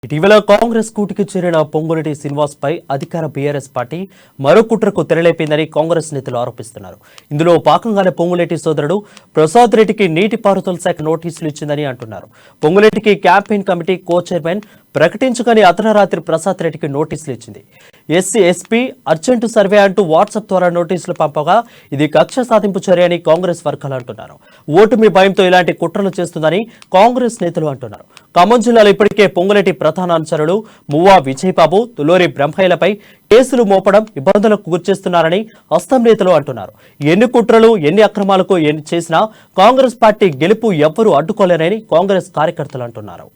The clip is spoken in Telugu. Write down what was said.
ఇటీవల కాంగ్రెస్ కూటికి చేరిన పొంగులేటి శ్రీనివాస్ పై అధికార బీఆర్ఎస్ పార్టీ మరో కుట్రకు తెరలేపిందని కాంగ్రెస్ నేతలు ఆరోపిస్తున్నారు. ఇందులో భాగంగానే పొంగులేటి సోదరుడు ప్రసాద్ రెడ్డికి నీటిపారుదల శాఖ నోటీసులు ఇచ్చిందని అంటున్నారు. పొంగులేటికి క్యాంపెయిన్ కమిటీ కో చైర్మన్ ప్రకటించగానే అర్ధరాత్రి ప్రసాద్ రెడ్డికి నోటీసులు ఇచ్చింది. ఎస్పీ అర్జెంటు సర్వే అంటూ వాట్సాప్ ద్వారా నోటీసులు పంపగా ఇది కక్ష సాధింపు చర్య అని కాంగ్రెస్ వర్గాలు అంటున్నారు. ఓటమి భయంతో ఇలాంటి కుట్రలు చేస్తుందని కాంగ్రెస్ నేతలు అంటున్నారు. ఖమ్మం జిల్లాలో ఇప్పటికే పొంగులేటి ప్రధాన అనుచరులు మువ్వా విజయబాబు, తులూరి బ్రహ్మయ్యలపై కేసులు మోపడం ఇబ్బందులకు గురిచేస్తున్నారని హస్తం నేతలు అంటున్నారు. ఎన్ని కుట్రలు ఎన్ని అక్రమాలకు ఎన్ని చేసినా కాంగ్రెస్ పార్టీ గెలుపు ఎవ్వరూ అడ్డుకోలేరని కాంగ్రెస్ కార్యకర్తలు అంటున్నారు.